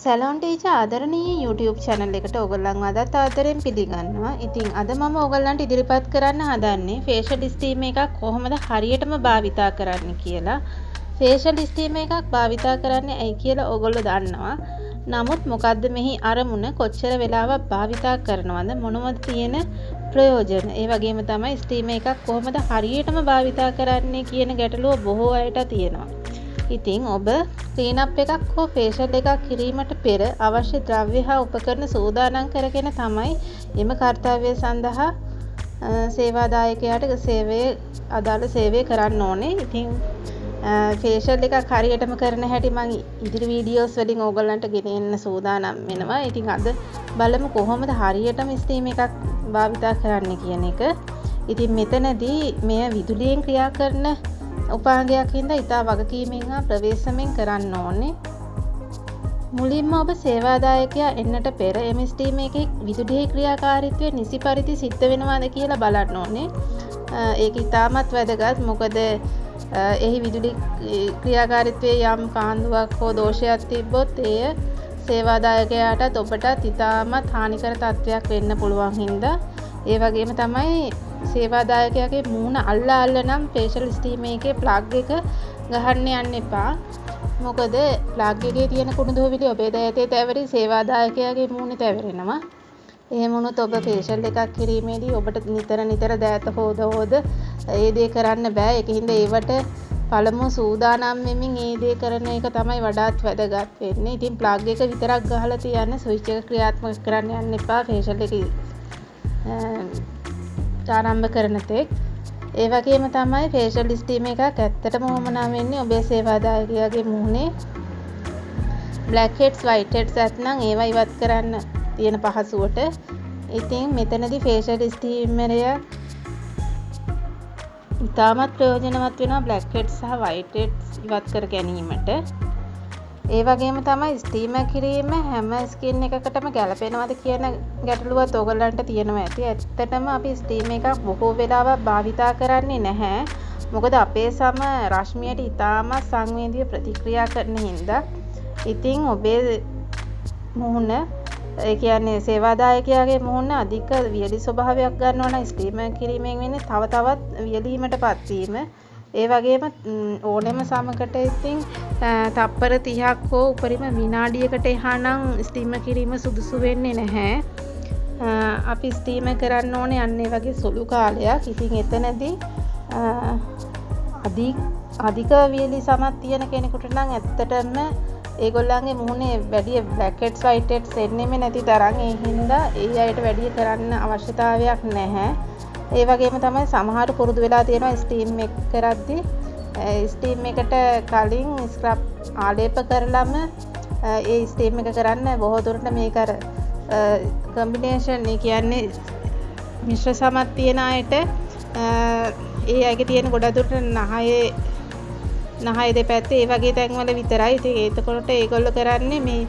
Salon teacher ආදරණීය YouTube channel එකට ඔයගොල්ලන්ව අදත් ආදරෙන් පිළිගන්නවා. ඉතින් අද මම ඔයගොල්ලන්ට ඉදිරිපත් කරන්න හදන්නේ facial steam එකක් කොහොමද හරියටම භාවිතා කරන්න කියලා. facial steam එකක් භාවිතා කරන්නේ ඇයි කියලා ඔයගොල්ලෝ දන්නවා. නමුත් මොකද්ද මෙහි අරමුණ, කොච්චර වෙලාවක් භාවිතා කරනවද, මොනවද තියෙන ප්‍රයෝජන, ඒ වගේම තමයි ස්ටීම් එකක් කොහොමද හරියටම භාවිතා කරන්නේ කියන ගැටලුව බොහෝ අයට තියෙනවා. ඉතින් ඔබ ක්ලීන් අප් එකක් හෝ ෆේෂල් එකක් කිරීමට පෙර අවශ්‍ය ද්‍රව්‍ය හා උපකරණ සූදානම් කරගෙන තමයි එම කාර්යය සඳහා සේවාදායකයාට අදාළ සේවය කරන්න ඕනේ. ඉතින් ෆේෂල් එකක් හරියටම කරන හැටි මම ඉදිරි වීඩියෝස් වලින් ඕගොල්ලන්ට ගෙනෙන්න සූදානම් වෙනවා. ඉතින් අද බලමු කොහොමද හරියටම ස්ටීම් එකක් භාවිතා කරන්න කියන එක. ඉතින් මෙතනදී මෙය විදුලියෙන් ක්‍රියා කරන උපාංගයක් හින්දා ඉතා වගකීමෙන් හා ප්‍රවේශමෙන් කරන්න ඕනේ. මුලින්ම ඔබ සේවාදායකයා එන්නට පෙර එම ස්ටීම් එකේ විදුලියේ ක්‍රියාකාරීත්වය නිසි පරිදි සිද්ධ වෙනවද කියලා බලන්න ඕනේ. ඒක ඉතාමත් වැදගත්. මොකද එහි විදුලි ක්‍රියාකාරීත්වයේ යම් කාන්දුවක් හෝ දෝෂයක් තිබ්බොත් එය සේවාදායකයාටත් ඔබටත් ඉතාමත් හානිකර තත්ත්වයක් වෙන්න පුළුවන් හින්දා ඒ වගේම තමයි සේවාදායකයාගේ මූණ අල්ලා නම් ෆේෂල් ස්ටීම් එකේ ප්ලග් එක ගහන්න යන්න එපා. මොකද ප්ලග් එකේ තියෙන කුණු දූවිලි ඔබේ දෑතේ තැවරි සේවාදායකයාගේ මූණේ තැවරෙනවා. එහෙම වුණොත් ඔබ ෆේෂල් එකක් කිරීමේදී ඔබට නිතර දෑත හොද ඒ දේ කරන්න බෑ. ඒකින්ද ඒවට පළමුව සූදානම් වෙමින් ඒ දේ කරන එක තමයි වඩාත් වැදගත් වෙන්නේ. ඉතින් ප්ලග් එක විතරක් ගහලා තියන්න, ස්විච් එක ක්‍රියාත්මක කරන්න යන්න එපා ෆේෂල් එක ආරම්භ කරන තෙක්. ඒ වගේම තමයි ෆේෂල් ස්ටීම් එකක් ඇත්තටම වමනා වෙන්නේ ඔබේ සේවාදායකයාගේ මුහුණේ බ්ලැක් හෙඩ්ස් වයිට් හෙඩ්ස් නැත්නම් ඒවා ඉවත් කරන්න තියෙන පහසුවට. ඉතින් මෙතනදී ෆේෂල් ස්ටීමරය ඉතාමත් ප්‍රයෝජනවත් වෙනවා බ්ලැක් හෙඩ්ස් සහ වයිට් හෙඩ්ස් ඉවත් කර ගැනීමට. ඒ වගේම තමයි ස්ටීම කිරීම හැම ස්කින් එකකටම ගැලපෙනවද කියන ගැටලුවත් ඔයගොල්ලන්ට තියෙනවා ඇති. ඇත්තටම අපි ස්ටීම් එකක් බොහෝ වෙලාවක් භාවිතා කරන්නේ නැහැ. මොකද අපේ සම රශ්මියට ඉතාමත් සංවේදීව ප්‍රතික්‍රියා කරන හින්දා. ඉතින් ඔබේ මුහුණ, ඒ කියන්නේ සේවාදායකයාගේ මුහුණ අධික වියලි ස්වභාවයක් ගන්නවා නම් ස්ටීම කිරීමෙන් වෙන්නේ තවත් වියලීමටපත් වීම. ඒ වගේම ඕනෙම සමකට ඉතින් තප්පර 30ක් හෝ උපරිම විනාඩියකට එහා නම් ස්ටීම කිරීම සුදුසු වෙන්නේ නැහැ. අපි ස්ටීම කරන්න ඕනේ අන්න ඒ වගේ සුළු කාලයක්. ඉතින් එතනදී අධික වියලි සමක් තියෙන කෙනෙකුට නම් ඇත්තටම ඒගොල්ලන්ගේ මුහුණේ වැඩි බ්ලැක් හෙඩ්ස් වයිට් හෙඩ්ස් එන්නෙම නැති තරම්. ඒ හින්දා ඒ අයට වැඩි කරන්න අවශ්‍යතාවයක් නැහැ. ඒ වගේම තමයි සමහර පුරුදු වෙලා තියෙනවා ස්ටීම් එක කරද්දී ස්ටීම් එකට කලින් ස්ක්‍රබ් ආලේප කරලම ඒ ස්ටීම් එක කරන්න බොහෝ දුරට මේක අර කම්බිනේෂන්, ඒ කියන්නේ මිශ්‍ර සමත් තියෙන අයට ඒ අයගේ තියෙන ගොඩක් දුරට නහය දෙපැත්තේ ඒ වගේ තැන්වල විතරයි. ඉතින් ඒතකොට ඒගොල්ලෝ කරන්නේ මේ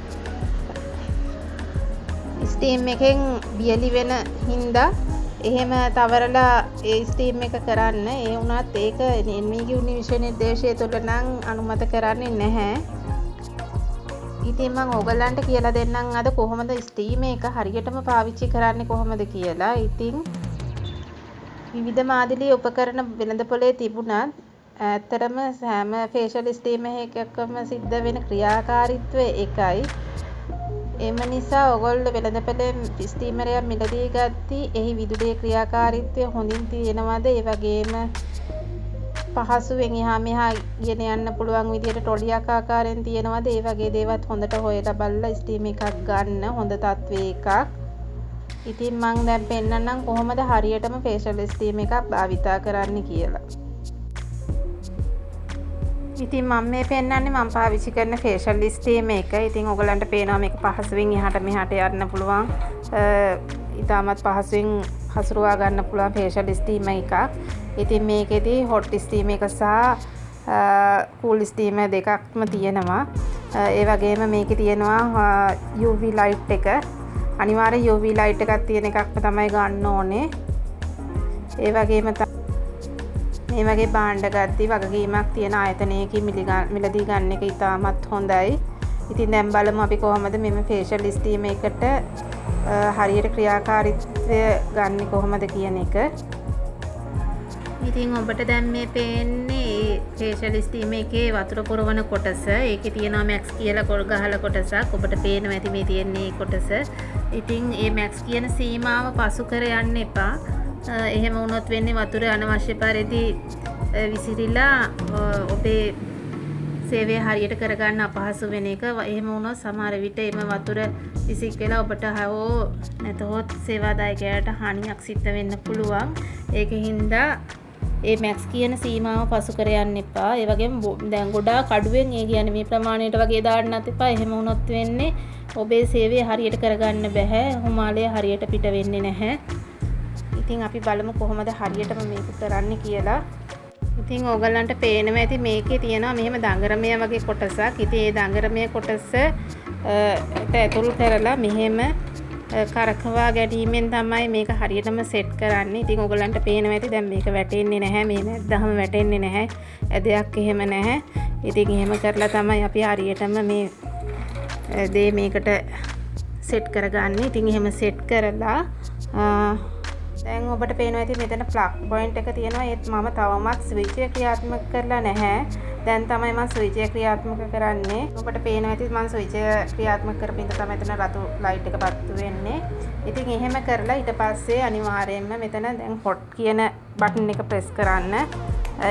ස්ටීම් එකෙන් වියලි වෙන හින්දා එහෙම තවරලා ඒ ස්ටීම් එක කරන්න. ඒ වුණත් ඒක නිර්මීගි නිවිෂ නිර්දේශය තුළ නම් අනුමත කරන්නේ නැහැ. ඉතින් මම ඕගොල්ලන්ට කියලා දෙන්නම් අද කොහොමද ස්ටීම් එක හරියටම පාවිච්චි කරන්නේ කොහොමද කියලා. ඉතින් විවිධ මාදිලි උපකරණ වෙළඳපොලේ තිබුණත් ඇත්තටම හැම ෆේෂල් ස්ටීම් එකකම සිද්ධ වෙන ක්‍රියාකාරීත්වය එකයි. එම නිසා ඔයගොල්ලෝ වෙළඳපොලේ ස්ටීමරයක් මිලදී ගත්තී එහි විදුලියේ ක්‍රියාකාරීත්වය හොඳින් තියෙනවද, ඒ වගේම පහසුවෙන් එහා මෙහා ගෙන යන්න පුළුවන් විදියට ට්‍රොලියක් ආකාරයෙන් තියෙනවද, ඒ වගේ දේවත් හොඳට හොයලා බලලා ස්ටීම් එකක් ගන්න හොඳ තත්ත්වයේ එකක්. ඉතින් මම දැන් පෙන්නන්නම් කොහොමද හරියටම ෆේෂල් ස්ටීම් එකක් භාවිතා කරන්න කියලා. ඉතින් මම මේ පෙන්නන්නේ මම පාවිච්චි කරන ෆේෂල් ස්ටීම් එක. ඉතින් ඔයගලන්ට පේනවා මේක පහසුවෙන් එහාට මෙහාට යන්න පුළුවන්. ඉතාමත් පහසුවෙන් හසුරුවා ගන්න පුළුවන් ෆේෂල් ස්ටීම් එකක්. ඉතින් මේකෙදී හොට් ස්ටීම් එක සහ කූල් ස්ටීම් දෙකක්ම තියෙනවා. ඒ වගේම මේකේ තියෙනවා UV ලයිට් එක. අනිවාර්යෙන් UV ලයිට් එකක් තියෙන එකක්ම තමයි ගන්න ඕනේ. ඒ වගේම මේ වගේ භාණ්ඩ ගද්දී වගකීමක් තියෙන ආයතනයකින් මිලදී ගන්න එක ඉතාමත් හොඳයි. ඉතින් දැන් බලමු අපි කොහොමද මෙම ෆේෂල් ස්ටීම් එකට හරියට ක්‍රියාකාරීත්වය ගන්න කොහොමද කියන එක. ඉතින් ඔබට දැන් මේ පේන්නේ ෆේෂල් ස්ටීම් එකේ වතුර පුරවන කොටස. ඒකේ තියෙනවා මැක්ස් කියලා කොල් ගහලා කොටසක්. ඔබට පේනවා ඇති මේ තියෙන්නේ කොටස. ඉතින් මේ මැක්ස් කියන සීමාව පසු කර යන්න එපා. එහෙම වුණොත් වෙන්නේ වතුර අනවශ්‍ය පරිදි විසිරිලා ඔබේ සේවය හරියට කරගන්න අපහසු වෙන එක. එහෙම වුණොත් සමහර විට එම වතුර විසික් වෙලා ඔබට හෝ නැතහොත් සේවාදායකයාට හානියක් සිද්ධ වෙන්න පුළුවන්. ඒකින්ද ඒ මැක්ස් කියන සීමාව පසු කර යන්න එපා. ඒ වගේම දැන් ගොඩාක් අඩුවෙන් ඒ කියන්නේ මේ ප්‍රමාණයට වගේ දාන්නත් එපා. එහෙම වුණොත් වෙන්නේ ඔබේ සේවය හරියට කරගන්න බෑ. හුමාලය හරියට පිට වෙන්නේ නැහැ. ඉතින් අපි බලමු කොහොමද හරියටම මේක කරන්න කියලා. ඉතින් ඕගලන්ට පේනවා ඇති මේකේ තියෙනවා මෙහෙම දඟරමය වගේ කොටසක්. ඉතින් ඒ දඟරමය කොටස ඇතුල් කරලා මෙහෙම කරකවා ගැනීමෙන් තමයි මේක හරියටම සෙට් කරන්නේ. ඉතින් ඕගලන්ට පේනවා ඇති දැන් මේක වැටෙන්නේ නැහැ. මේ මැද්දහම වැටෙන්නේ නැහැ. ඇදයක් එහෙම නැහැ. ඉතින් එහෙම කරලා තමයි අපි හරියටම මේ දේ මේකට සෙට් කරගන්නේ. ඉතින් එහෙම සෙට් කරලා දැන් ඔබට පේනවා ඇති මෙතන ප්ලග් පොයින්ට් එක තියෙනවා. ඒත් මම තවමත් ස්විච් එක ක්‍රියාත්මක කරලා නැහැ. දැන් තමයි මම ස්විච් එක ක්‍රියාත්මක කරන්නේ. ඔබට පේනවා ඇති මම ස්විච් එක ක්‍රියාත්මක කරපින් තමයි එතන රතු ලයිට් එක පත්තු වෙන්නේ. ඉතින් එහෙම කරලා ඊට පස්සේ අනිවාර්යයෙන්ම මෙතන දැන් හොට් කියන බටන් එක ප්‍රෙස් කරන්න.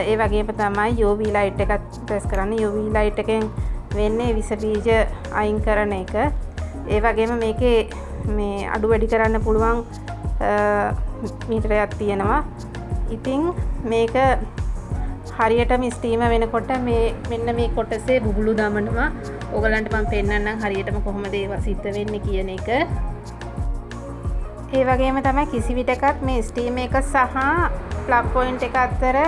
ඒ වගේම තමයි UV ලයිට් එකත් ප්‍රෙස් කරන්න. UV ලයිට් එකෙන් වෙන්නේ විස බීජ අයින් කරන එක. ඒ වගේම මේකේ මේ අඩු වැඩි කරන්න පුළුවන් මීටරයක් තියෙනවා. ඉතින් මේක හරියටම ස්ටීම වෙනකොට මෙන්න මේ කොටසේ බුබුලු දමනවා. ඕගලන්ට මම පෙන්නන්නම් හරියටම කොහොමද ඒවා සිද්ධ වෙන්නේ කියන එක. ඒ වගේම තමයි කිසි විටකත් මේ ස්ටීම් එක සහ ප්ලග් පොයින්ට් එක අතර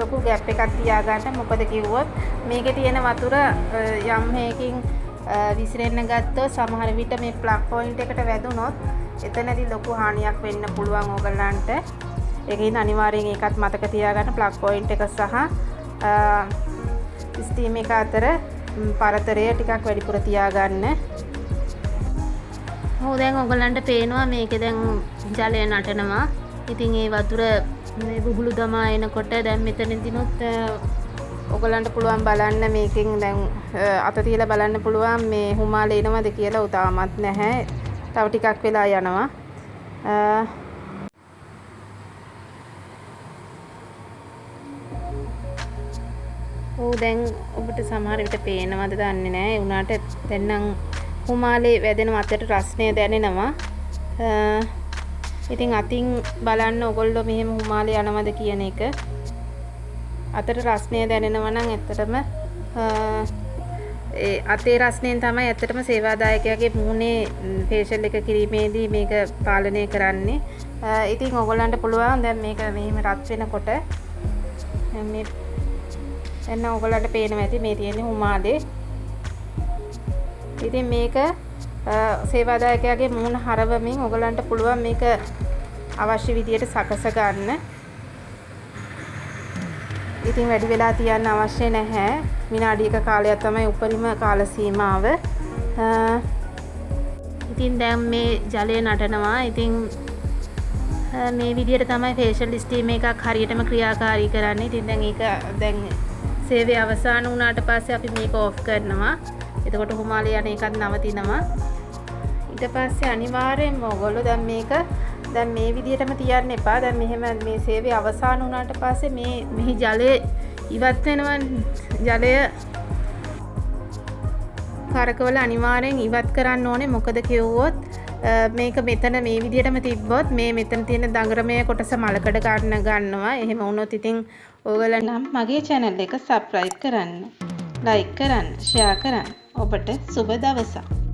ලොකු ગેප් එකක් තියාගන්න. මොකද කිව්වොත් මේකේ තියෙන වතුර යම් හේකින් විසිරෙන්න ගත්තොත් සමහර විට මේ ප්ලග් පොයින්ට් එකට වැදුනොත් එතනදී ලොකු හානියක් වෙන්න පුළුවන් ඕගලන්ට. ඒකින් අනිවාර්යෙන් ඒකත් මතක තියාගන්න. ප්ලග් පොයින්ට් එක සහ ස්ටීම් එක අතර පරතරය ටිකක් වැඩිපුර තියාගන්න. දැන් ඕගලන්ට පේනවා මේකේ දැන් ජලය නටනවා. ඉතින් ඒ වතුර මේ බුබුලු දමා එනකොට දැන් මෙතනදිනුත් ඔයගලන්ට පුළුවන් බලන්න මේකෙන් දැන් අත තියලා බලන්න පුළුවන් මේ හුමාල එනවද කියලා. උතාමත් නැහැ. තව ටිකක් වෙලා යනවා. දැන් ඔබට සමහර විට පේනවද දන්නේ නැහැ. ඒ උනාට දැන් නම් හුමාලේ වැදෙන අතට රස්නේ දැනෙනවා. ඉතින් අතින් බලන්න ඔයගොල්ලෝ මෙහෙම හුමාලේ යනවද කියන එක. අතට රස්නේ දැනෙනවා නම් ඇත්තටම ඒ අතේ රස්නෙන් තමයි ඇත්තටම සේවාදායකයාගේ මුහුණේ ෆේෂල් එක කිරීමේදී මේක පාලනය කරන්නේ. ඉතින් ඔයගොල්ලන්ට පුළුවන් දැන් මේක මෙහෙම රත් වෙනකොට මේ එන්න ඔයගොල්ලන්ට පේනවා ඇති මේ තියෙන හුමාලේ. ඉතින් මේක සේවාදායකයාගේ මුහුණ හරවමින් ඔයගොල්ලන්ට පුළුවන් මේක අවශ්‍ය විදියට සකස ගන්න. ඉතින් වැඩි වෙලා තියන්න අවශ්‍ය නැහැ. විනාඩියක කාලයක් තමයි උපරිම කාල සීමාව. ඉතින් දැන් මේ ජලය නටනවා. ඉතින් මේ විදියට තමයි ෆේෂල් ස්ටීම් එකක් හරියටම ක්‍රියාකාරී කරන්නේ. ඉතින් දැන් ඒක දැන් සේවය අවසන් වුණාට පස්සේ අපි මේක ඔෆ් කරනවා. එතකොට හුමාලේ යන එකත් නවතිනවා. ඊට පස්සේ අනිවාර්යෙන්ම ඔයගොල්ලෝ දැන් මේක දැන් මේ විදියටම තියන්න එපා. දැන් මෙහෙම මේ සේවය අවසන් වුණාට පස්සේ මේ ජලය ඉවත් වෙනවා. ජලය කරකවල අනිවාර්යෙන් ඉවත් කරන්න ඕනේ. මොකද කිව්වොත් මේක මෙතන මේ විදියටම තිබ්බොත් මේ මෙතන තියෙන දඟරමය කොටස මලකඩ ගන්නවා. එහෙම වුණොත් ඉතින් ඕගොල්ලෝ නම් මගේ channel එක subscribe කරන්න, like කරන්න, share කරන්න. ඔබට සුබ දවසක්.